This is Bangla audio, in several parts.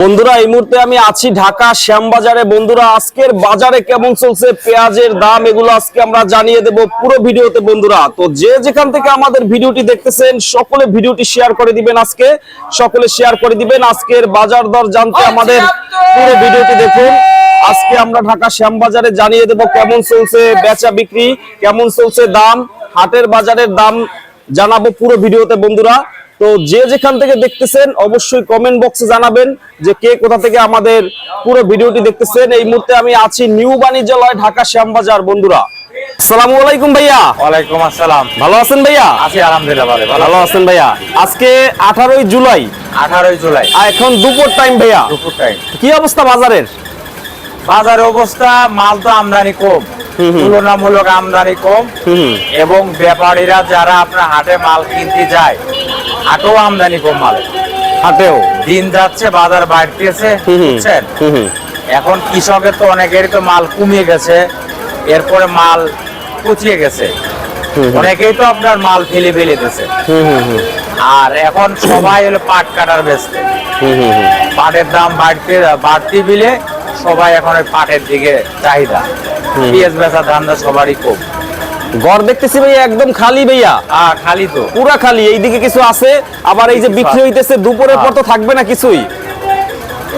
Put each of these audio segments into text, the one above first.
বন্ধুরা এই মুহূর্তে আমি আছি ঢাকা শ্যামবাজারে। বন্ধুরা আজকের বাজারে কেমন চলছে পেঁয়াজের দাম এগুলো আজকে আমরা জানিয়ে দেব পুরো ভিডিওতে। বন্ধুরা তো যে যেখান থেকে আমাদের ভিডিওটি দেখতেছেন সকলে ভিডিওটি শেয়ার করে দিবেন, আজকে সকলে শেয়ার করে দিবেন। আজকের বাজার দর জানতে আমাদের পুরো ভিডিওটি দেখুন। আজকে আমরা ঢাকা শ্যামবাজারে জানিয়ে দেব কেমন চলছে বেচা বিক্রি, কেমন চলছে দাম, হাটের বাজারের দাম জানাবো পুরো ভিডিওতে। বন্ধুরা তো যে যেখান থেকে দেখতেছেন অবশ্যই কমেন্ট বক্সে জানাবেন যে কে কোথা থেকে আমাদের পুরো ভিডিওটি দেখতেছেন। এই মুহূর্তে আমি আছি নিউ বাণিজ্যালয় ঢাকা শ্যামবাজার। বন্ধুরা আসসালামু আলাইকুম ভাইয়া। ওয়ালাইকুম আসসালাম। ভালো আছেন ভাইয়া? আছি আলহামদুলিল্লাহ ভালো। ভালো আছেন ভাইয়া? আজকে 18 জুলাই। 18 জুলাই আর এখন দুপুর টাইম ভাইয়া। দুপুর টাইম। কি অবস্থা বাজারের? বাজারের অবস্থা, মাল তো আমদানি কম, তুলনামূলক আমদানি কম, এবং ব্যাপারীরা যারা আপনার হাটে মাল কিনতে যায় হাটেও আমদানি কম, মালে হাটেও দিন যাচ্ছে বাজার বাড়তেছে, বুঝছেন? এখন কৃষকের তো অনেকেরই তো মাল কমিয়ে গেছে, এরপরে মাল কুচিয়ে গেছে, অনেকেই তো আপনার মাল ফেলে ফেলে দিয়েছে। আর এখন সবাই হলো পাট কাটার ব্যস্ত, পাটের দাম বাড়তি বিলে সবাই এখন ওই পাটের দিকে চাহিদা, পেঁয়াজ বেচা ধান্দা সবারই কম। ঘর দেখতেছি ভাইয়া একদম খালি ভাইয়া। খালি তো, পুরা খালি। এইদিকে কিছু আছে, আবার এই যে বিক্রি হইতেছে দুপুরের পর তো থাকবে না কিছুই।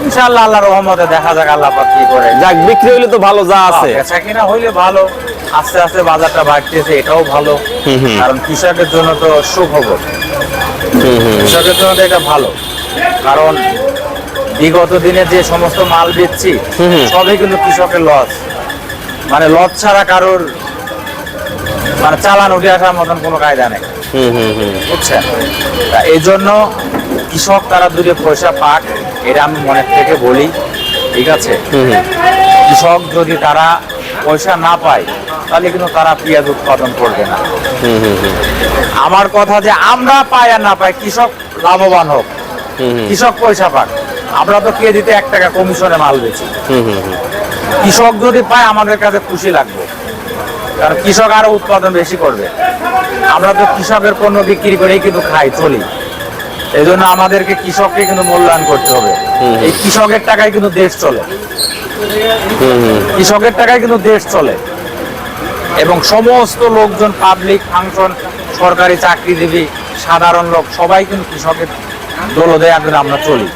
ইনশাআল্লাহ আল্লাহর রহমতে দেখা যাক আল্লাহ পাক কি করে। যাক বিক্রি হইলে তো ভালো, যা আছে বেচা কিনা হইলে ভালো, আস্তে আস্তে বাজারটা বাড়তেছে, এটাও ভালো। কারণ কৃষকের জন্য তো সুখবর, কৃষকের জন্য তো এটা ভালো। কারণ বিগত দিনে যে সমস্ত মাল বেচছি সবই কিন্তু কৃষকের লস, মানে লস ছাড়া কারোর মানে চালান উঠে আসার মতন কোনো কায়দা নেই, বুঝছেন? এই জন্য কৃষক তারা দুটো পয়সা পাক, এটা আমি মনের থেকে বলি, ঠিক আছে? কৃষক যদি তারা পয়সা না পায় তাহলে কিন্তু তারা পেঁয়াজ উৎপাদন করবে না। আমার কথা যে আমরা পাই আর না পাই, কৃষক লাভবান হোক, কৃষক পয়সা পাক। আমরা তো কেজিতে 1 টাকা কমিশনে মাল বেচি, কৃষক যদি পায় আমাদের কাছে খুশি লাগবে, কারণ কৃষক আরো উৎপাদন বেশি করবে। আমরা তো কৃষকের পণ্য বিক্রি করেই কিন্তু খাই, চলি। এই জন্য আমাদেরকে কৃষককে কিন্তু মূল্যায়ন করতে হবে। এই কৃষকের টাকায় কিন্তু দেশ চলে, কৃষকের টাকায় কিন্তু দেশ চলে। এবং সমস্ত লোকজন, পাবলিক ফাংশন, সরকারি চাকরিজীবী, সাধারণ লোক সবাই কিন্তু কৃষকের দোলদে আমরা চলি।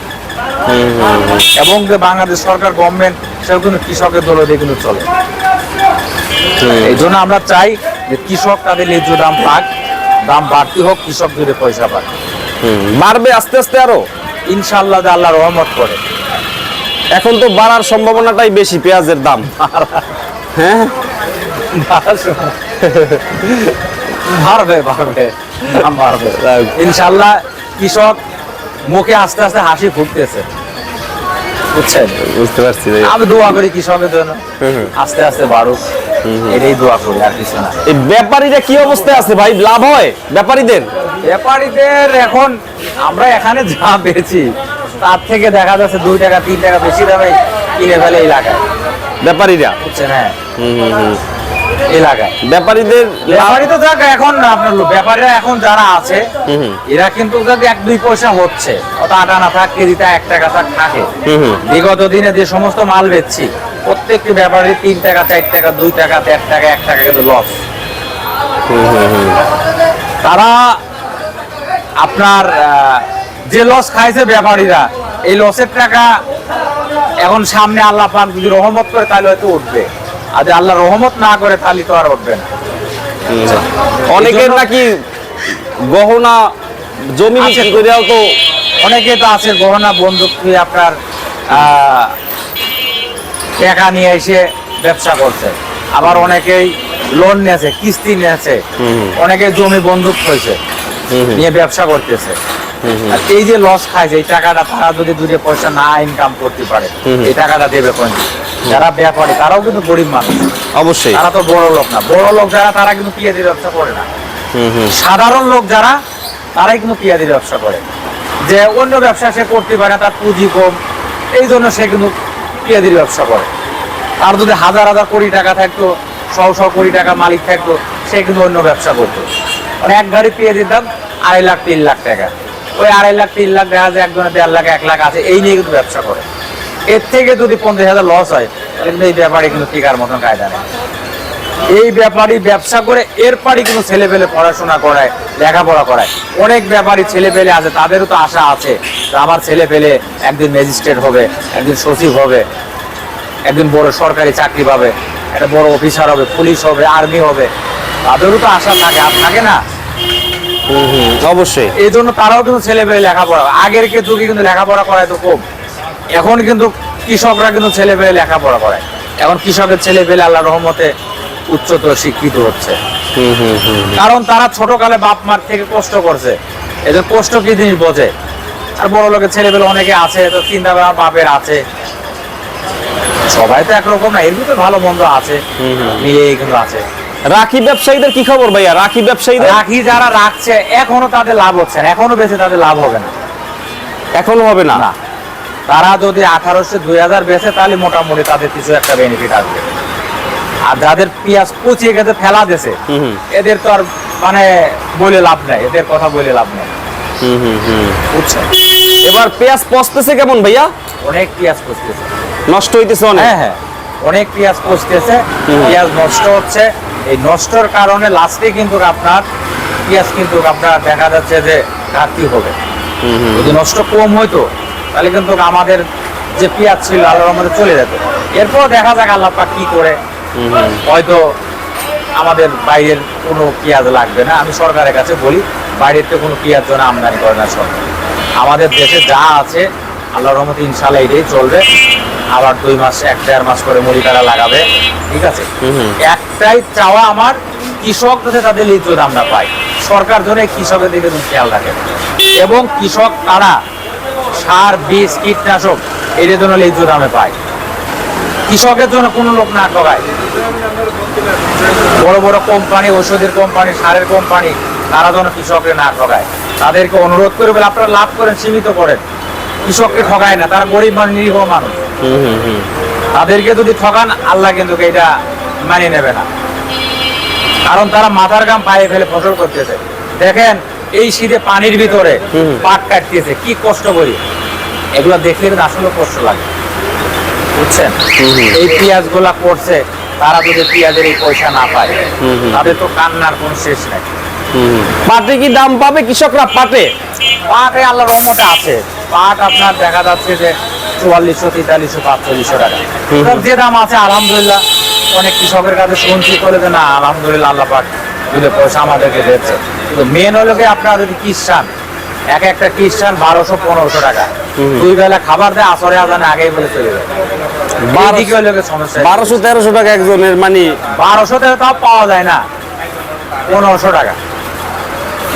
এবং যে বাংলাদেশ সরকার গভর্নমেন্ট সেও কিন্তু কৃষকের দোলদে কিন্তু চলে। এই জন্য আমরা চাই যে কৃষক তাদের ন্যায্য দাম পাক, দাম বাড়তি হোক, কৃষক যদি পয়সা পাক। বাড়বে আস্তে আস্তে আরো ইনশাআল্লাহ আল্লাহ রহমত করে। এখন তো বাড়ার সম্ভাবনাটাই বেশি পেঁয়াজের দাম। হ্যাঁ বাড়বে বাড়বে, দাম বাড়বে ইনশাআল্লাহ। কৃষক মুখে আস্তে আস্তে হাসি ফুটতেছে, বুঝছেন? বুঝতে পারছি। আমি দোয়া করি কৃষকের জন্য আস্তে আস্তে বাড়ুক, এটাই দোয়া করি, আর কিছু না। এই ব্যাপারীরা কি অবস্থায় আছে ভাই? লাভ হয় ব্যাপারীদের? ব্যাপারীদের এখন আমরা এখানে যা বেচি তার থেকে দেখা যাচ্ছে 2 টাকা 3 টাকা বেশি দামে কিনে ফেলে এলাকায় ব্যাপারীরা, বুঝছেন? হ্যাঁ, এলাকায় ব্যাপারীদের ব্যাপারী তো যাক এখন আপনার ব্যাপারীরা এখন যারা আছে এরা কিন্তু 1-2 পয়সা হচ্ছে, অত আটা না থাক, কেজিতে 1 টাকা থাক থাকে। বিগত দিনে যে সমস্ত মাল বেচছি প্রত্যেকটি ব্যাপারী 3 টাকা 4 টাকা 2 টাকা 1 টাকা 1 টাকা কিন্তু লস। তারা আপনার যে লস খাইছে ব্যাপারীরা, এই লসের টাকা এখন সামনে আল্লাহ পাক যদি রহমত করে তাহলে হয়তো উঠবে, আর যদি আল্লাহ রহমত না করে তাহলে তো আর উঠবে না। অনেকের নাকি গহনা জমি বিক্রি করেও তো, অনেকে তো আছে গহনা বন্দুক দিয়ে আপনার টাকা নিয়ে এসে ব্যবসা করছে, আবার অনেকেই লোন নিয়েছে, কিস্তি নিয়েছে, অনেকে জমি বন্দুক হয়েছে নিয়ে ব্যবসা করতেছে। আর এই যে লস খাইছে এই টাকাটা তারা যদি 2 পয়সা না ইনকাম করতে পারে এই টাকাটা দেবে কোন? যারা ব্যাপারী তারাও কিন্তু গরিব মানুষ, অবশ্যই তারা তো বড় লোক না। বড় লোক যারা তারা কিন্তু পেঁয়াজের ব্যবসা করে না, সাধারণ লোক যারা তারাই কিন্তু পেঁয়াজের ব্যবসা করে। যে অন্য ব্যবসা সে করতে পারে না, তার পুঁজি কম, এই জন্য সে কিন্তু পেঁয়াজের ব্যবসা করে। তার যদি হাজার হাজার কোটি টাকা থাকতো, 100 কোটি টাকা মালিক থাকতো, সে কিন্তু অন্য ব্যবসা করতো। মানে 1 গাড়ি পেঁয়াজের দাম 2.5 লাখ 3 লাখ টাকা, ওই 2.5 লাখ 3 লাখ দেখা যায়, একজনের 1.5 লাখ 1 লাখ আছে, এই নিয়ে কিন্তু ব্যবসা করে। এর থেকে যদি 50,000 লস হয় তাহলে কিন্তু এই ব্যাপারে কিন্তু টিকার মতন কায়দা নেই। এই ব্যাপারী ব্যবসা করে এরপরই কিন্তু ছেলে পেলে পড়াশোনা করায়, লেখাপড়া করায়। অনেক ব্যাপারী ছেলে পেলে আছে, তাদেরও তো আশা আছে যে আমার ছেলে পেলে একদিন ম্যাজিস্ট্রেট হবে, একদিন সচিব হবে, একদিন বড় সরকারি চাকরি পাবে, একটা বড় অফিসার হবে, পুলিশ হবে, আর্মি হবে। তাদেরও তো আশা থাকে, আর থাকে না? অবশ্যই। এই জন্য তারাও কিন্তু ছেলে পেলে লেখাপড়া, আগের যুগে কিন্তু লেখাপড়া করায় তো কম। এখন কিন্তু কৃষকরা কিন্তু ছেলে পেলে লেখাপড়া করায়। এখন কৃষকের ছেলে পেলে আল্লাহ রহমতে উচ্চতর শিক্ষিত হচ্ছে, কারণ তারা ছোটকালে বাপ মার থেকে কষ্ট করছে। এদের কষ্ট কি জিনিস বোঝে। আর বড় লোকের ছেলে পেলে অনেকে আছে, তো চিন্তা ভাবনা বাপের আছে। সবাই তো একরকম না, এর ভিতরে ভালো মন্দ আছে, মিলিয়ে কিন্তু আছে। রাখি ব্যবসায়ীদের কি খবর ভাইয়া? রাখি ব্যবসায়ীদের, রাখি যারা রাখছে এখনো তাদের লাভ হচ্ছে না, এখনো বেশি তাদের লাভ হবে না, এখনো হবে না। না। তারা যদি 1800 2000 বেচে তাহলে মোটামুটি তাদের কিছু একটা বেনিফিট আসবে। আর যাদের পেঁয়াজ পচিয়ে গেছে ফেলা দিয়েছে, এদের তো আর মানে বলে লাভ নাই, এদের কথা বলে লাভ নেই, বুঝছেন? এবার পেঁয়াজ পচতেছে কেমন ভাইয়া? অনেক পেঁয়াজ পচতেছে, নষ্ট হইতেছে অনেক। হ্যাঁ হ্যাঁ, অনেক পেঁয়াজ পচতেছে, পেঁয়াজ নষ্ট হচ্ছে। এই নষ্টর কারণে লাস্টে কিন্তু আপনার পেঁয়াজ কিন্তু আপনার দেখা যাচ্ছে যে ঘাটতি হবে। যদি নষ্ট কম হইতো তাহলে কিন্তু আমাদের যে পেঁয়াজ ছিল আল্লাহর রহমতে চলে যেত। এরপর দেখা যাক আল্লাহ পাক কি করে, হয়তো আমাদের বাইরের কোনো পেঁয়াজ লাগবে না। আমি সরকারের কাছে বলি, বাইরের তো কোনো পেঁয়াজ যেন আমদানি করে না সরকার। আমাদের দেশে যা আছে আল্লাহর রহমতে ইনশাআল্লাহ এটাই চলবে। আবার 2 মাস 1-1.5 মাস করে মুড়ি তারা লাগাবে, ঠিক আছে? একটাই চাওয়া আমার, কৃষক যাতে তাদের ন্যায্য দামটা পায়। সরকার জন্য কৃষকের দিকে খেয়াল রাখে, এবং কৃষক তারা সার, বীজ, কীটনাশক এদের জন্য ন্যায্য দামে পায়। কৃষকের জন্য কোনো লোক না ঠকায়। বড় বড় কোম্পানি, ওষুধের কোম্পানি, সারের কোম্পানি, তারা যেন কৃষকের না ঠকায়। তাদেরকে অনুরোধ করে বলে আপনারা লাভ করেন, সীমিত করেন, কৃষককে ঠকায় না। তারা গরিব মানুষ, নিরীহ মানুষ, তাদেরকে যদি ঠকান আল্লাহ কিন্তু এটা মানিয়ে নেবে না। কারণ তারা মাথার ঘাম পায়ে ফেলে ফসল করতেছে। দেখেন এই শীতে পানির ভিতরে পাট কাটতেছে, কি কষ্ট করি। এগুলো দেখলে কিন্তু আসলে কষ্ট লাগে, বুঝছেন? এই পেঁয়াজ গুলা করছে, তারা যদি পেঁয়াজের এই পয়সা না পায় তাদের তো কান্নার কোনো শেষ নাই। পাটে কি দাম পাবে কৃষকরা? পাটে আল্লাহর রহমতে আছে। পাট আপনার দেখা যাচ্ছে যে 4400, 4300, 4500 টাকা যে দাম আছে। আলহামদুলিল্লাহ, অনেক কৃষকের কাছে শুনছি করে যে না আলহামদুলিল্লাহ আল্লাহ পাক দিলে পয়সা আমাদেরকে দিচ্ছে। কিন্তু মেন হলো কি আপনার যদি খ্রিস্টান, একটা খ্রিস্টান 1200-1500 টাকা 2 বেলা খাবার দেয়, আসরে আজানে আগেই বলে চলে যায়। 1200-1300 টাকা একজনের, মানে 1200 টাকা তাও পাওয়া যায় না, 1500 টাকা।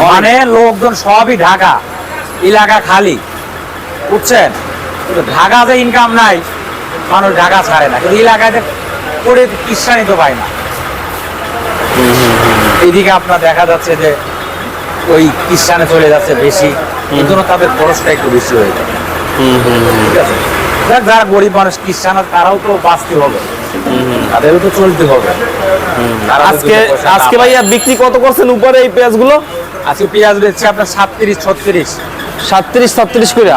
মানে লোকজন সবই ঢাকা এলাকা খালি, বুঝছেন? কিন্তু ঢাকাতে ইনকাম নাই, মানুষ ঢাকা ছাড়ে না, কিন্তু এলাকায় করে খ্রিস্টানি তো পায় না। এইদিকে আপনার দেখা যাচ্ছে যে ওই খ্রিস্টানে চলে যাচ্ছে বেশি, এই জন্য তাদের খরচটা একটু বেশি হয়ে যায়, ঠিক আছে? যারা গরিব মানুষ খ্রিস্টান, তারাও তো বাঁচতে হবে, তাদেরও তো চলতে হবে। আজকে ভাইয়া বিক্রি কত করছেন উপরে এই পেঁয়াজ গুলো? আজকে পেঁয়াজ বেচছে আপনার 37-36, 37-36 করে,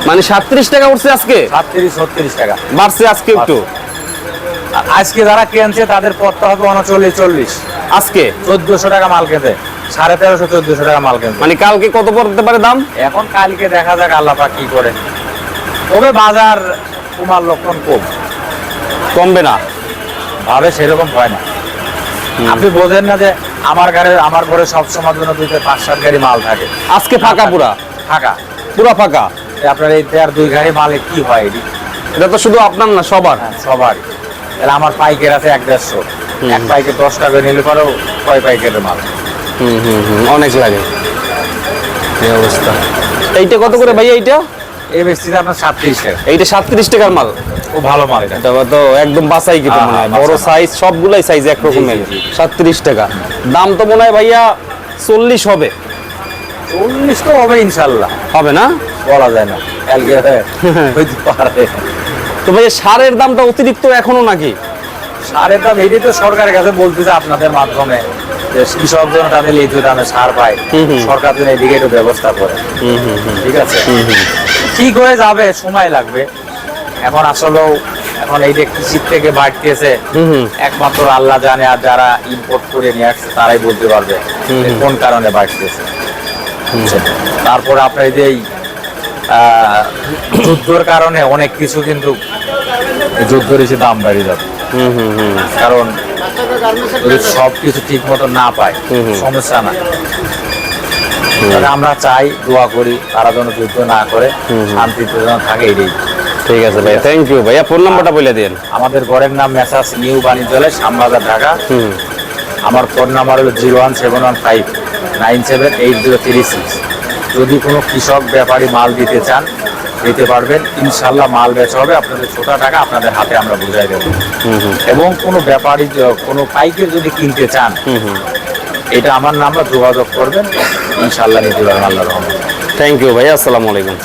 মানে 37 টাকা উঠছে আজকে। 37-36 টাকা বাড়ছে আজকে একটু। আজকে যারা কিনছে তাদের পড়তে হবে 39-40। আজকে 1400 টাকা মাল কিনতে, 1350-1400 টাকা মাল কিনতে। মানে কালকে কত পড়তে পারে দাম? এখন কালকে দেখা যাক আল্লাহ পাক কি করে। তবে বাজার তোমার লক্ষণ কম, কমবে না ভাবে সেরকম হয় না। আপনি বোঝেন না যে আমার ঘরে সবসময় জন্য 2-5-7 গাড়ি মাল থাকে। আজকে ফাঁকা, ফাঁকা পুরা ফাঁকা। আপনার এই 2 গাড়ি মালে কি হয়? এটা তো শুধু আপনার না, সবার। সবারই। তাহলে আমার পাইকের আছে 1-150, এক পাইকে 10 টাকা নিলে পরেও কয় পাইকের মাল? অনেক লাগে এই অবস্থা। এইটা কত করে ভাই? এই বেশি আপনার 37 টাকা। এইটা 37 টাকার মাল, খুব ভালো মাল এটা। এটা তো একদম বাছাই কিন্তু মনে হয়, বড় সাইজ, সবগুলাই সাইজ এক রকমের। 37 টাকা দাম তো মনে হয় ভাইয়া 40 হবে। 40 তো হবে ইনশাআল্লাহ, হবে না বলা যায় না, কালকে হইতে পারে। তো ভাইয়া সারের দামটা অতিরিক্ত এখনো নাকি? সারের দাম এটাই তো সরকারের কাছে বলতেছে আপনাদের মাধ্যমে, যে কৃষক যেন তাদের ন্যায্য দামে সার পায়, সরকার যেন এদিকে একটু ব্যবস্থা করে। ঠিক আছে, ঠিক হয়ে যাবে, সময় লাগবে। এখন আসলেও এখন এই যে কৃষির থেকে বাড়তেছে, একমাত্র আল্লাহ জানে, আর যারা ইম্পোর্ট করে নিয়ে আসছে তারাই বলতে পারবে যে কোন কারণে বাড়তেছে। তারপর আপনার এই যে এই, যুদ্ধের কারণে অনেক কিছু কিন্তু যুদ্ধের এসে দাম বাড়িয়ে যাবে। কারণ যদি সবকিছু ঠিক মতো না পায় সমস্যা না। তাহলে আমরা চাই, দোয়া করি তারা যেন যুদ্ধ না করে শান্তিতে যেন থাকে, এটাই। ঠিক আছে ভাই, থ্যাংক ইউ ভাইয়া। ফোন নাম্বারটা বলে দেন। আমাদের ঘরের নাম মেসার্স নিউ বাণিজ্যালয়, শ্যামবাজার, ঢাকা। আমার ফোন নাম্বার হলো 01715978036। যদি কোনো কৃষক ব্যাপারী মাল দিতে চান দিতে পারবেন, ইনশাল্লাহ মাল বেচা হবে। আপনাদের ছোটা টাকা আপনাদের হাতে আমরা বুঝাই দেবো। এবং কোনো ব্যাপারী কোনো পাইকারি যদি কিনতে চান, এটা আমার নাম্বার, যোগাযোগ করবেন, ইনশাল্লাহ নিতে পারবেন আল্লাহর রহমতে। থ্যাংক ইউ ভাইয়া, আসসালামু আলাইকুম।